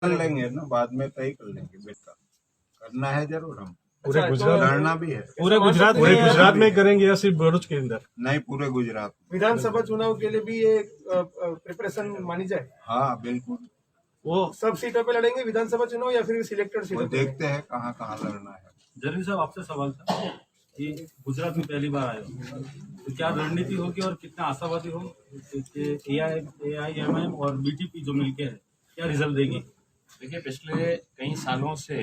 कर लेंगे ना, बाद में तय कर लेंगे। बेटा करना है जरूर, हम पूरे अच्छा, गुजरात लड़ना भी है। पूरे गुजरात में करेंगे या सिर्फ भरूच के अंदर? नहीं, पूरे गुजरात में। विधानसभा चुनाव के लिए भी ये प्रिपरेशन मानी जाए? हाँ बिल्कुल, वो सब सीटों पे लड़ेंगे विधानसभा चुनाव या फिर सिलेक्टेड वो सीटों पे? देखते हैं कहाँ कहाँ लड़ना है। जर्नी साहब, आपसे सवाल था कि गुजरात में पहली बार आए हो, तो क्या रणनीति होगी और कितना आशावादी हो कि AIMIM और BTP जो मिलके है क्या रिजल्ट देगी? देखिए, पिछले कई सालों से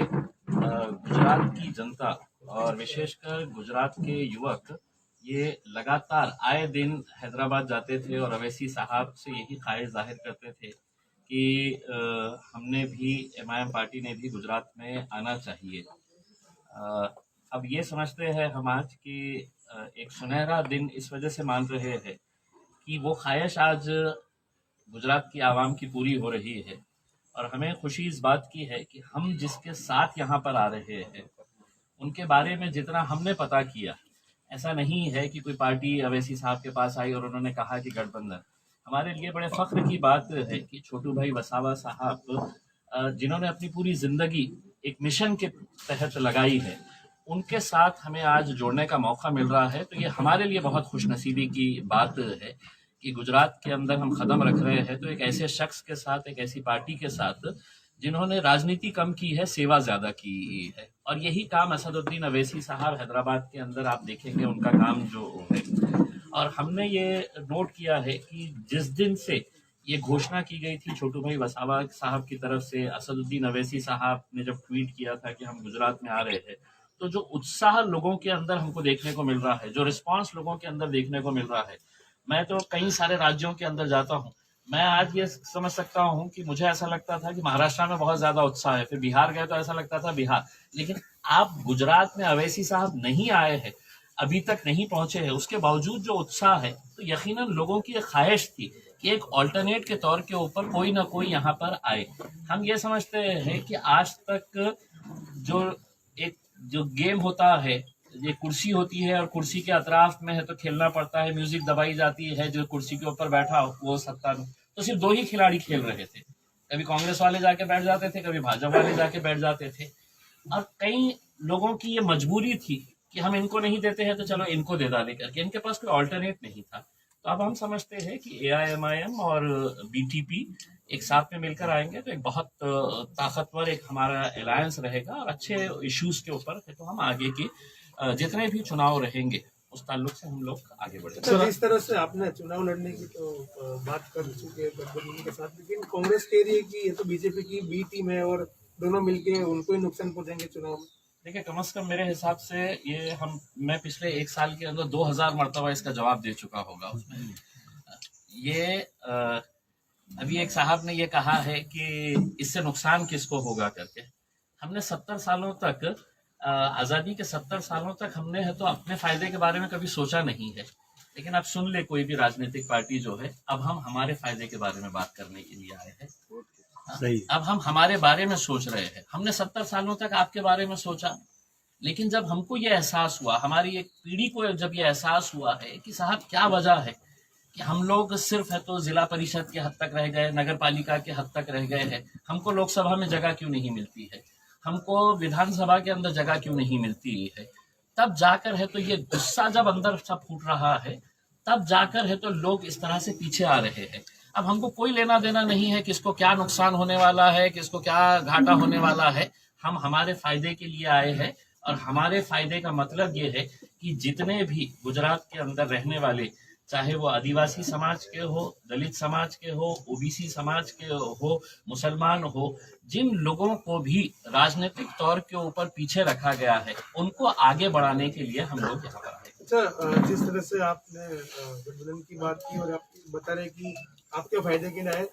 गुजरात की जनता और विशेषकर गुजरात के युवक ये लगातार आए दिन हैदराबाद जाते थे और अवैसी साहब से यही ख्वाहिश जाहिर करते थे कि हमने भी MIM पार्टी ने भी गुजरात में आना चाहिए। अब ये समझते हैं हम आज कि एक सुनहरा दिन इस वजह से मान रहे हैं कि वो ख्वाहिश आज गुजरात की आवाम की पूरी हो रही है। और हमें खुशी इस बात की है कि हम जिसके साथ यहाँ पर आ रहे हैं उनके बारे में जितना हमने पता किया, ऐसा नहीं है कि कोई पार्टी अवैसी साहब के पास आई और उन्होंने कहा कि गठबंधन। हमारे लिए बड़े फख्र की बात है कि छोटू भाई वसावा साहब जिन्होंने अपनी पूरी जिंदगी एक मिशन के तहत लगाई है, उनके साथ हमें आज जोड़ने का मौका मिल रहा है। तो ये हमारे लिए बहुत खुशनसीबी की बात है कि गुजरात के अंदर हम कदम रख रहे हैं तो एक ऐसे शख्स के साथ, एक ऐसी पार्टी के साथ जिन्होंने राजनीति कम की है, सेवा ज्यादा की है। और यही काम असदुद्दीन अवैसी साहब हैदराबाद के अंदर आप देखेंगे उनका काम जो है। और हमने ये नोट किया है कि जिस दिन से ये घोषणा की गई थी छोटू भाई वसावा साहब की तरफ से, असदुद्दीन अवैसी साहब ने जब ट्वीट किया था कि हम गुजरात में आ रहे हैं, तो जो उत्साह लोगों के अंदर हमको देखने को मिल रहा है, जो रिस्पांस लोगों के अंदर देखने को मिल रहा है। मैं तो कई सारे राज्यों के अंदर जाता हूँ, मैं आज ये समझ सकता हूँ कि मुझे ऐसा लगता था कि महाराष्ट्र में बहुत ज्यादा उत्साह है, फिर बिहार गए तो ऐसा लगता था बिहार। लेकिन आप गुजरात में अवैसी साहब नहीं आए हैं, अभी तक नहीं पहुंचे हैं, उसके बावजूद जो उत्साह है, तो यकीनन लोगों की एक ख्वाहिश थी कि एक ऑल्टरनेट के तौर के ऊपर कोई ना कोई यहाँ पर आए। हम ये समझते हैं कि आज तक जो गेम होता है, ये कुर्सी होती है और कुर्सी के अतराफ में है तो खेलना पड़ता है, म्यूजिक दबाई जाती है, जो कुर्सी के ऊपर बैठा हो वो सत्ता में। तो सिर्फ दो ही खिलाड़ी खेल रहे थे, कभी कांग्रेस वाले जाके बैठ जाते थे, कभी भाजपा वाले जाके बैठ जाते थे। और कई लोगों की ये मजबूरी थी कि हम इनको नहीं देते हैं तो चलो इनको दे डाले करके, इनके पास कोई ऑल्टरनेट नहीं था। तो अब हम समझते हैं कि AIMIM और BTP एक साथ में मिलकर आएंगे तो एक बहुत ताकतवर एक हमारा अलायंस रहेगा और अच्छे इश्यूज के ऊपर तो हम आगे के जितने भी चुनाव रहेंगे उस ताल्लुक से हम लोग आगे बढ़ेंगे। जिस तरह से आपने चुनाव लड़ने की तो बात कर चुके हैं गठबंधन के साथ, लेकिन कांग्रेस कह रही है कि ये तो बीजेपी की बी टीम है और दोनों मिलके उनको ही नुकसान पहुंचाएंगे चुनाव में। देखिए, कम से कम मेरे हिसाब से ये मैं पिछले एक साल के अंदर 2000 मरतबा इसका जवाब दे चुका होगा उसमें। ये अभी एक साहब ने ये कहा है कि इससे नुकसान किसको होगा करके। हमने 70 सालों तक आज़ादी के 70 सालों तक हमने है तो अपने फायदे के बारे में कभी सोचा नहीं है। लेकिन अब सुन ले कोई भी राजनीतिक पार्टी जो है, अब हम हमारे फायदे के बारे में बात करने के लिए आए हैं। सही। अब हम हमारे बारे में सोच रहे हैं। हमने 70 सालों तक आपके बारे में सोचा, लेकिन जब हमको ये एहसास हुआ, हमारी एक पीढ़ी को जब ये एहसास हुआ है कि साहब क्या वजह है कि हम लोग सिर्फ है तो जिला परिषद के हद तक रह गए, नगर पालिका के हद तक रह गए हैं, हमको लोकसभा में जगह क्यों नहीं मिलती है, हमको विधानसभा के अंदर जगह क्यों नहीं मिलती है, तब जाकर है तो ये गुस्सा जब अंदर सब फूट रहा है, तब जाकर है तो लोग इस तरह से पीछे आ रहे हैं। अब हमको कोई लेना देना नहीं है किसको क्या नुकसान होने वाला है, किसको क्या घाटा होने वाला है। हम हमारे फायदे के लिए आए हैं और हमारे फायदे का मतलब ये है कि जितने भी गुजरात के अंदर रहने वाले, चाहे वो आदिवासी समाज के हो, दलित समाज के हो, OBC समाज के हो, मुसलमान हो, जिन लोगों को भी राजनीतिक तौर के ऊपर पीछे रखा गया है, उनको आगे बढ़ाने के लिए हम लोग यहाँ पर आए। अच्छा, जिस तरह से आपने गठबंधन की बात की और आप बता रहे कि आपके फायदे के लिए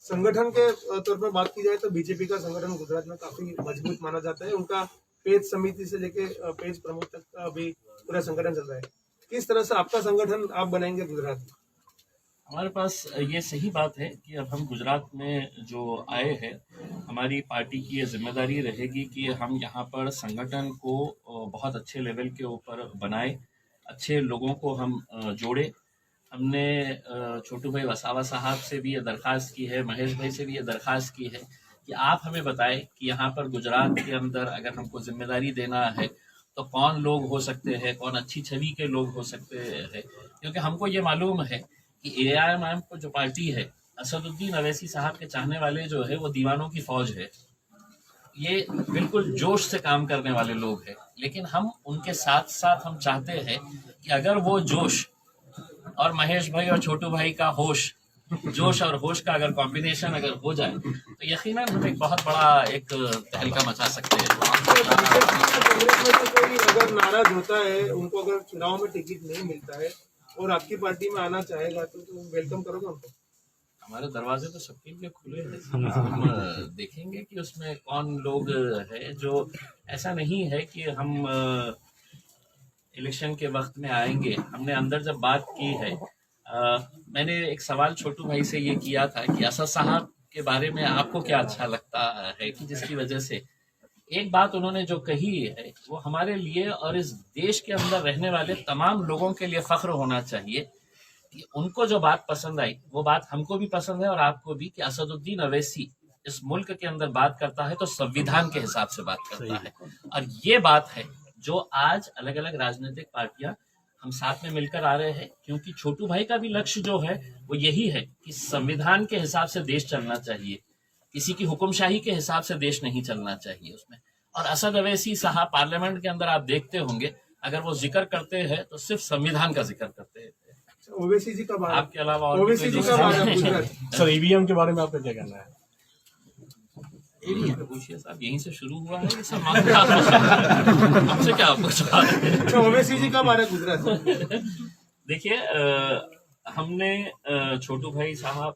संगठन के तौर पर बात की जाए तो बीजेपी का संगठन गुजरात में काफी मजबूत माना जाता है। उनका पेज समिति से लेके पेज प्रमुख तक का भी पूरा संगठन चल रहा है। किस तरह से आपका संगठन आप बनाएंगे गुजरात में? हमारे पास ये सही बात है कि अब हम गुजरात में जो आए हैं, हमारी पार्टी की ये जिम्मेदारी रहेगी कि हम यहाँ पर संगठन को बहुत अच्छे लेवल के ऊपर बनाए, अच्छे लोगों को हम जोड़े। हमने छोटू भाई वसावा साहब से भी ये दरख्वास्त की है, महेश भाई से भी ये दरख्वास्त की है कि आप हमें बताएं कि यहाँ पर गुजरात के अंदर अगर हमको जिम्मेदारी देना है तो कौन लोग हो सकते हैं, कौन अच्छी छवि के लोग हो सकते हैं, क्योंकि हमको ये मालूम है कि AIMIM को जो पार्टी है, असदुद्दीन अवैसी साहब के चाहने वाले जो है वो दीवानों की फौज है। ये बिल्कुल जोश से काम करने वाले लोग हैं, लेकिन हम उनके साथ साथ हम चाहते हैं कि अगर वो जोश और महेश भाई और छोटू भाई का होश, जोश और होश का अगर कॉम्बिनेशन अगर हो जाए तो यकीनन हम एक बहुत बड़ा एक तहलका मचा सकते हैं। कांग्रेस में से कोई अगर नाराज होता है, उनको अगर चुनाव में टिकट नहीं मिलता है और आपकी पार्टी में आना चाहेगा तो वेलकम करोगे उनको? हमारे दरवाजे तो सबके लिए खुले हैं। हम देखेंगे कि उसमें कौन लोग है जो, ऐसा नहीं है कि हम इलेक्शन के वक्त में आएंगे। हमने अंदर जब बात की है, मैंने एक सवाल छोटू भाई से ये किया था कि असद साहब के बारे में आपको क्या अच्छा लगता है, कि जिसकी वजह से एक बात उन्होंने जो कही है वो हमारे लिए और इस देश के अंदर रहने वाले तमाम लोगों के लिए फख्र होना चाहिए कि उनको जो बात पसंद आई वो बात हमको भी पसंद है और आपको भी, कि असदुद्दीन अवैसी इस मुल्क के अंदर बात करता है तो संविधान के हिसाब से बात करता है। और ये बात है जो आज अलग अलग राजनीतिक पार्टियां हम साथ में मिलकर आ रहे हैं, क्योंकि छोटू भाई का भी लक्ष्य जो है वो यही है कि संविधान के हिसाब से देश चलना चाहिए, किसी की हुक्मशाही के हिसाब से देश नहीं चलना चाहिए उसमें। और असद अवैसी साहब पार्लियामेंट के अंदर आप देखते होंगे, अगर वो जिक्र करते हैं तो सिर्फ संविधान का जिक्र करते हैं। ओवैसी जी का बात, आपके अलावा और ओवैसी जी का बात है गुजरात। सर EVM के बारे में आपका क्या कहना है? पूछिए साहब, यहीं से शुरू हुआ है ये सब हमसे क्या आपको सवाल है? अच्छा, ओवैसी जी का बात है गुजरात। देखिए, हमने छोटू भाई साहब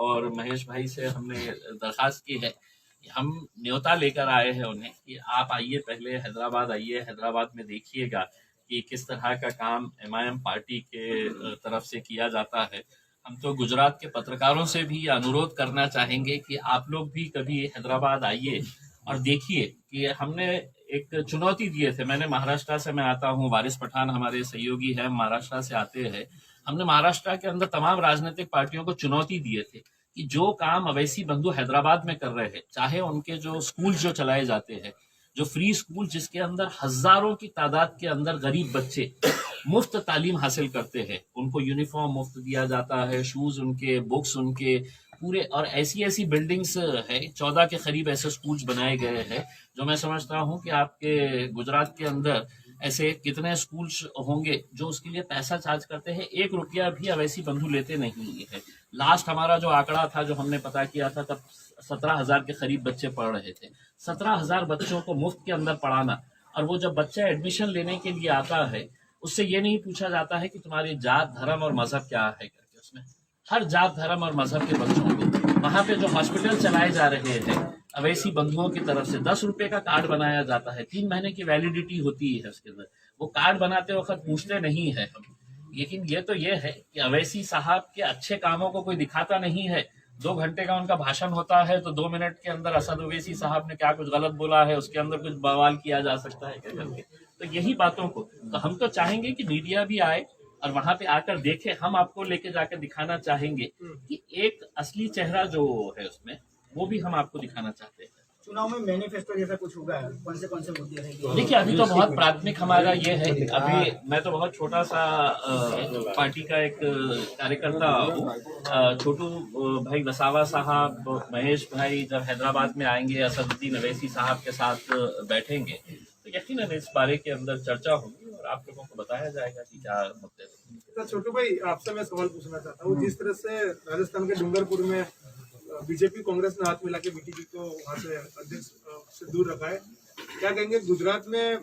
और महेश भाई से हमने दरखास्त की है कि हम न्योता लेकर आए हैं उन्हें कि आप आइए, पहले हैदराबाद आइए, हैदराबाद में देखिएगा कि किस तरह का काम MIM पार्टी के तरफ से किया जाता है। हम तो गुजरात के पत्रकारों से भी अनुरोध करना चाहेंगे कि आप लोग भी कभी हैदराबाद आइए और देखिए कि हमने एक चुनौती दिए थे। मैंने महाराष्ट्र से, मैं आता हूँ, वारिस पठान हमारे सहयोगी हैं, महाराष्ट्र से आते हैं। हमने महाराष्ट्र के अंदर तमाम राजनीतिक पार्टियों को चुनौती दिए थे कि जो काम अवैसी बंधु हैदराबाद में कर रहे हैं, चाहे उनके जो स्कूल जो चलाए जाते हैं, जो फ्री स्कूल जिसके अंदर हजारों की तादाद के अंदर गरीब बच्चे मुफ्त तालीम हासिल करते हैं, उनको यूनिफॉर्म मुफ्त दिया जाता है, शूज उनके, बुक्स उनके पूरे, और ऐसी ऐसी बिल्डिंग्स है, 14 के करीब ऐसे स्कूल्स बनाए गए हैं जो मैं समझता हूं कि आपके गुजरात के अंदर ऐसे कितने स्कूल्स होंगे जो उसके लिए पैसा चार्ज करते हैं। 1 रुपया भी अवैसी बंधु लेते नहीं है। लास्ट हमारा जो आंकड़ा था, जो हमने पता किया था, तब 17,000 के करीब बच्चे पढ़ रहे थे। 17,000 बच्चों को मुफ्त के अंदर पढ़ाना, और वो जब बच्चा एडमिशन लेने के लिए आता है उससे ये नहीं पूछा जाता है कि तुम्हारी जात, धर्म और मजहब क्या है करके, उसमें हर जात, धर्म और मजहब के बच्चों को वहां पे जो हॉस्पिटल चलाए जा रहे हैं अवैसी बंधुओं की तरफ से 10 रुपए का कार्ड बनाया जाता है, 3 महीने की वैलिडिटी होती है उसके अंदर। वो कार्ड बनाते वक्त पूछते नहीं है हम, लेकिन ये तो ये है कि अवैसी साहब के अच्छे कामों को कोई दिखाता नहीं है। 2 घंटे का उनका भाषण होता है तो 2 मिनट के अंदर असद ओवैसी साहब ने क्या कुछ गलत बोला है उसके अंदर कुछ बवाल किया जा सकता है क्या करके। तो यही बातों को तो हम तो चाहेंगे कि मीडिया भी आए और वहां पे आकर देखे। हम आपको लेके जाकर दिखाना चाहेंगे कि एक असली चेहरा जो है उसमें, वो भी हम आपको दिखाना चाहते हैं। चुनाव में मैनिफेस्टो जैसा कुछ होगा, कौन से मुद्दे रहेंगे? देखिए, अभी तो बहुत प्राथमिक हमारा ये है, अभी मैं तो बहुत छोटा सा पार्टी का एक कार्यकर्ता हूँ। छोटू भाई वसावा साहब, महेश भाई जब हैदराबाद में आएंगे, असदुद्दीन अवैसी साहब के साथ बैठेंगे तो यकीनन इस बारे के अंदर चर्चा होगी और आप लोगों को बताया जाएगा कि क्या मुद्दे हैं। तो छोटू भाई, आपसे मैं सवाल पूछना चाहता हूँ, जिस तरह से राजस्थान के डूंगरपुर में बीजेपी कांग्रेस ने हाथ मिला के बीटीपी को वहां से अध्यक्ष से दूर रखा है, क्या कहेंगे गुजरात में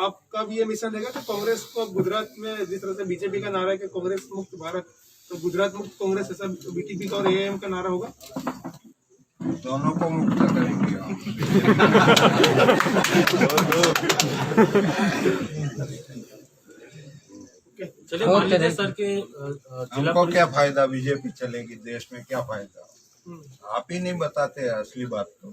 आपका भी ये मिशन रहेगा कि कांग्रेस को गुजरात में, जिस तरह से बीजेपी का नारा है कि कांग्रेस मुक्त भारत, तो गुजरात मुक्त कांग्रेस, ऐसा बीटीपी का और AIM का नारा होगा? दोनों को मुक्त करेंगे। चलिए, मान लीजिए सर के हमको क्या फायदा, बीजेपी चलेगी, देश में क्या फायदा? आप ही नहीं बताते असली बात तो।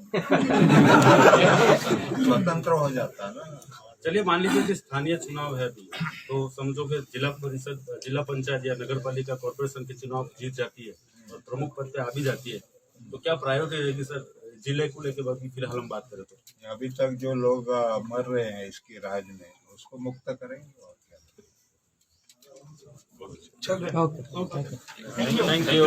स्वतंत्र हो जाता है ना। चलिए, मान लीजिए कि स्थानीय चुनाव है अभी, तो समझो कि जिला परिषद, जिला पंचायत या नगर पालिका कॉर्पोरेशन के चुनाव जीत जाती है और प्रमुख पद पे आ भी जाती है, तो क्या प्रायोरिटी रहेगी सर जिले को लेकर बाकी फिलहाल हम बात करें तो? अभी तक जो लोग मर रहे हैं इसकी राज में, उसको मुक्त करेंगे और क्या। चल रहे हैं। Thank you